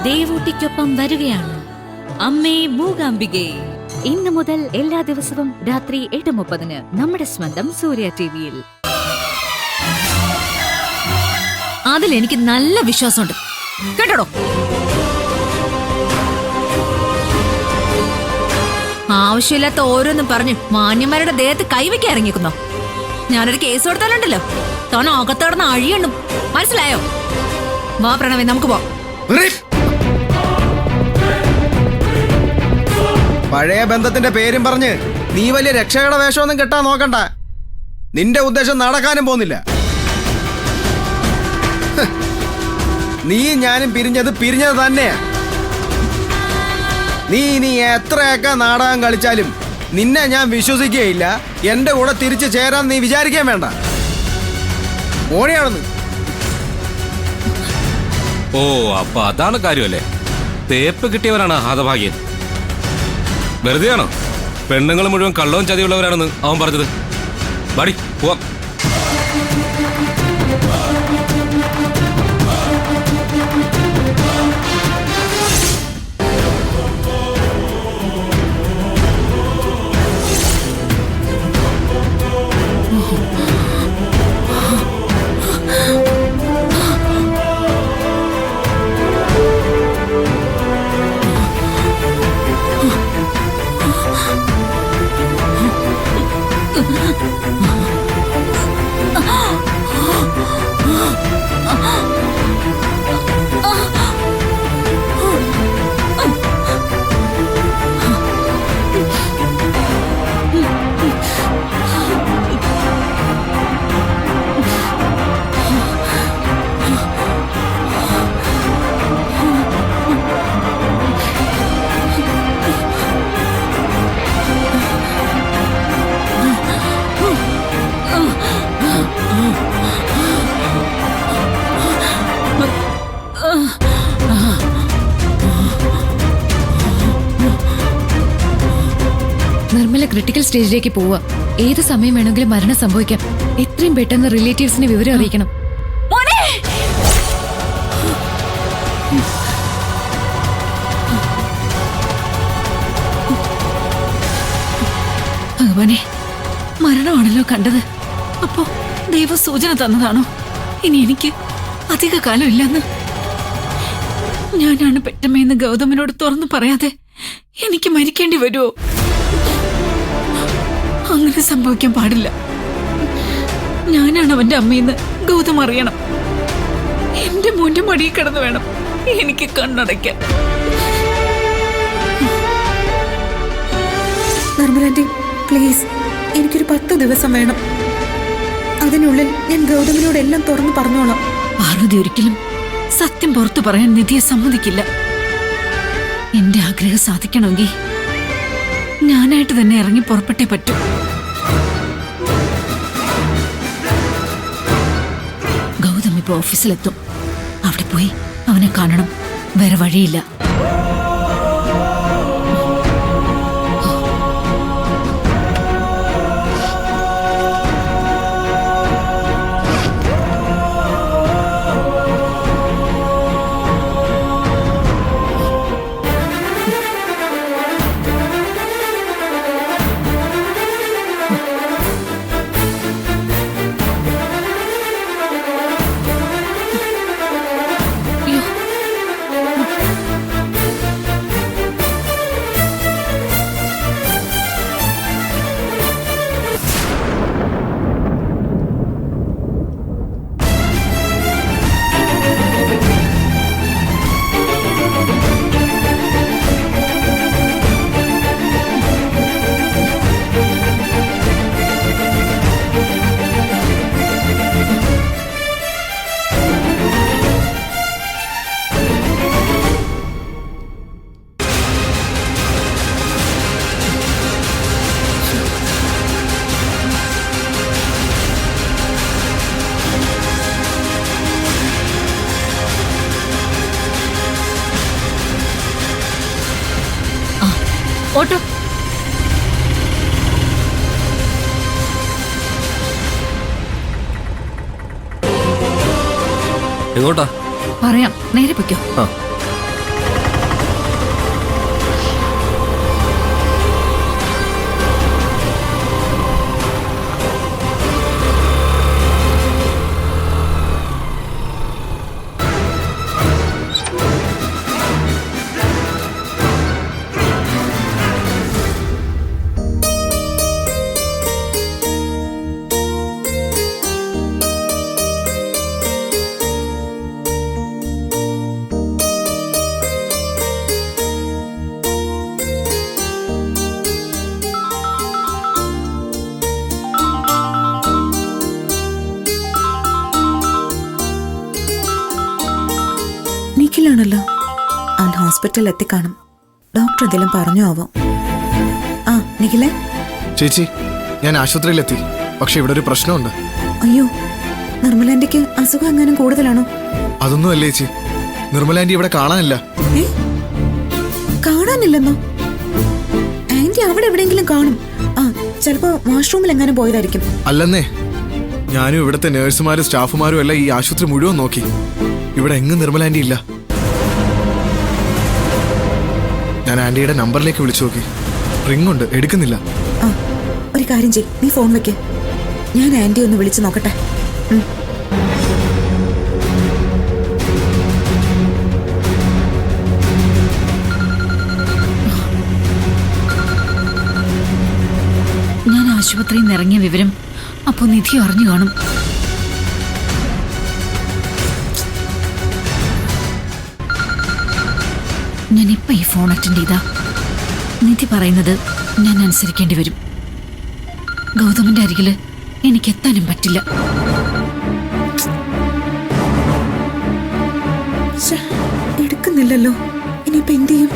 ദേവൂട്ടിക്കൊപ്പം വരികയാണ് അമ്മേ മൂകാംബികെ. ഇന്നു മുതൽ എല്ലാ ദിവസവും രാത്രി 8:30 നമ്മുടെ സ്വന്തം സൂര്യ ടിവിയിൽ. അതിലെനിക്ക് നല്ല വിശ്വാസമുണ്ട് കേട്ടോ. ആവശ്യമില്ലാത്ത ഓരോന്നും പറഞ്ഞ് മാന്യന്മാരുടെ ദേഹത്ത് കൈവയ്ക്കാൻ ഇറങ്ങിക്കുന്നോ? ഞാനൊരു കേസ് കൊടുത്താലുണ്ടല്ലോ താൻ അകത്തടന്ന് അഴിയണ്ണും. മനസ്സിലായോ? വാ പ്രണവേ, നമുക്ക് പോ. പഴയ ബന്ധത്തിന്റെ പേരും പറഞ്ഞ് നീ വലിയ രക്ഷയുടെ വേഷമൊന്നും കെട്ടാൻ നോക്കണ്ട. നിന്റെ ഉദ്ദേശം നടക്കാനും പോകുന്നില്ല. നീ ഞാനും പിരിഞ്ഞത് തന്നെയാ. നീ എത്രയൊക്കെ നാടകം കളിച്ചാലും നിന്നെ ഞാൻ വിശ്വസിക്കുകയില്ല. എന്റെ കൂടെ തിരിച്ചു ചേരാൻ നീ വിചാരിക്കാൻ വേണ്ട. ഓണിയാണെന്ന്. ഓ, അപ്പൊ അതാണ് കാര്യമല്ലേ? തേപ്പ് കിട്ടിയവരാണ് ഹതഭാഗ്യൻ. വെറുതെയാണോ പെണ്ണുങ്ങൾ മുഴുവൻ കള്ളവും ചതിയുള്ളവരാണെന്ന് അവൻ പറഞ്ഞത്? ബാടി പോവാം. നിർമ്മല ക്രിട്ടിക്കൽ സ്റ്റേജിലേക്ക് പോവുക. ഏത് സമയം വേണമെങ്കിലും മരണം സംഭവിക്കാം. എത്രയും പെട്ടെന്ന് റിലേറ്റീവ്സിനെ വിവരം അറിയിക്കണം. ഭഗവാനെ, മരണമാണല്ലോ കണ്ടത്. അപ്പോ ദൈവം സൂചന തന്നതാണോ ഇനി എനിക്ക് അധിക കാലം ഇല്ലെന്ന്? ഞാനാണ് പെറ്റമ്മയെന്ന് ഗൗതമനോട് തുറന്നു പറയാതെ എനിക്ക് മരിക്കേണ്ടി വരുമോ? അങ്ങനെ സംഭവിക്കാൻ പാടില്ല. ഞാനാണ് അവന്റെ അമ്മയെന്ന് ഗൗതം അറിയണം. എന്റെ മോന്റെ മടിയിൽ കിടന്ന് വേണം എനിക്ക് കണ്ണടയ്ക്കാൻ. നിർമ്മലാന്റി, പ്ലീസ്, എനിക്കൊരു 10 ദിവസം വേണം. അതിനുള്ളിൽ ഞാൻ ഗൗതമിനോട് എല്ലാം തുറന്നു പറഞ്ഞോളാം. പാർവതി ഒരിക്കലും സത്യം പുറത്തു പറയാൻ നിധിയെ സമ്മതിക്കില്ല. എന്റെ ആഗ്രഹം സാധിക്കണമെങ്കിൽ ഞാനായിട്ട് തന്നെ ഇറങ്ങി പുറപ്പെട്ടേ പറ്റൂ. ഗൗതം ഇപ്പൊ ഓഫീസിലെത്തും. അവിടെ പോയി അവനെ കാണണം. വേറെ വഴിയില്ല. ഓട്ടോ. എങ്ങോട്ടാ? പറയാം, നേരെ പൊയ്ക്കോ. അവൻ ഹോസ്പിറ്റലിൽ എത്തിക്കാണും. ഡോക്ടർ എന്തെങ്കിലും പറഞ്ഞോ ആവോ. ആ നിഖിലേ. ചേച്ചി, ഞാൻ ആശുപത്രിയിലെത്തി. പക്ഷെ ഇവിടെ ഒരു പ്രശ്നമുണ്ട്. അയ്യോ, നിർമ്മലാന്റിക്ക് അസുഖം എങ്ങാനും കൂടുതലാണോ? അതൊന്നും അല്ലേ ചേച്ചി, നിർമ്മലാന്റി ഇവിടെ കാണാനില്ല. ഏ, കാണാനില്ലെന്നോ? ആന്റി അവിടെ എവിടെയെങ്കിലും കാണും. ആ, ചിലപ്പോ വാഷ്റൂമിൽ എങ്ങാനും പോയതായിരിക്കും. അല്ലെന്നേ, ഞാനും ഇവിടുത്തെ നേഴ്സുമാരും സ്റ്റാഫുമാരും എല്ലാം ഈ ആശുപത്രി മുഴുവൻ നോക്കി. ഇവിടെ എങ്ങും നിർമ്മലാന്റി ഇല്ല. ഞാൻ ആന്റിയുടെ നമ്പറിലേക്ക് വിളിച്ചു നോക്കി. റിംഗ് ഉണ്ട്, എടുക്കുന്നില്ല. ആ, ഒരു കാര്യം ചെയ്, നീ ഫോൺ വെക്ക്. ഞാൻ ആന്റി ഒന്ന് വിളിച്ചു നോക്കട്ടെ. ഞാൻ ആശുപത്രിയിൽ നിന്ന് ഇറങ്ങിയ വിവരം അപ്പോ നിധി അറിഞ്ഞു കാണും. ഞാനിപ്പോ ഈ ഫോൺ അറ്റൻഡ് ചെയ്താ നിധി പറയുന്നത് ഞാൻ അനുസരിക്കേണ്ടി വരും. ഗൗതമിന്റെ അരികില് എനിക്ക് എത്താനും പറ്റില്ല. ശ്ശെ, എടുക്കുന്നില്ലല്ലോ. ഇനിയിപ്പോ എന്ത് ചെയ്യും?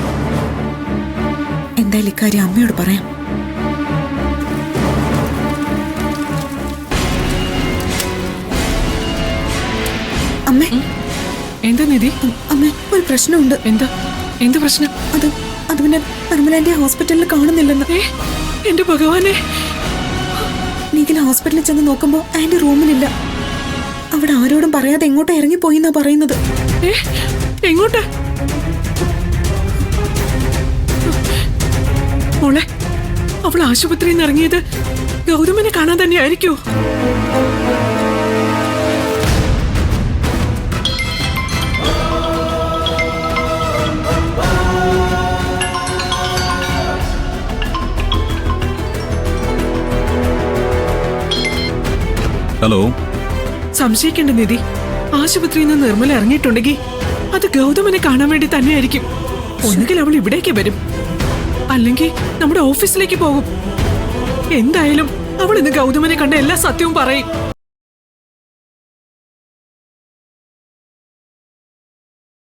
എന്തായാലും ഇക്കാര്യം അമ്മയോട് പറയാം. അമ്മേ, എന്താ നിധി? അമ്മ, ഒരു പ്രശ്നമുണ്ട്. എന്ത് പ്രശ്നം? അത് പിന്നെ നിർമ്മലാന്റി ഹോസ്പിറ്റലിൽ കാണുന്നില്ലെന്ന്. എന്റെ ഭഗവാനെ! നിഖിൽ ഹോസ്പിറ്റലിൽ ചെന്ന് നോക്കുമ്പോ ആന്റി റൂമിലില്ല. അവിടെ ആരോടും പറയാതെ എങ്ങോട്ടോ ഇറങ്ങിപ്പോയി എന്നാ പറയുന്നത്. എങ്ങോട്ട്? മോളെ, അവൾ ആശുപത്രിയിൽ നിന്ന് ഇറങ്ങിയത് ഗൗതമിനെ കാണാൻ തന്നെ ആയിരിക്കോ? ഹലോ. സംശയിക്കേണ്ട നിധി, ആശുപത്രിയിൽ നിന്ന് നിർമ്മല ഇറങ്ങിയിട്ടുണ്ടെങ്കിൽ അത് ഗൗതമനെ കാണാൻ വേണ്ടി തന്നെയായിരിക്കും. ഒന്നുകിൽ അവൾ ഇവിടേക്ക് വരും, അല്ലെങ്കിൽ നമ്മുടെ ഓഫീസിലേക്ക് പോകും. എന്തായാലും അവൾ ഇന്ന് ഗൗതമനെ കണ്ട എല്ലാ സത്യവും പറയും.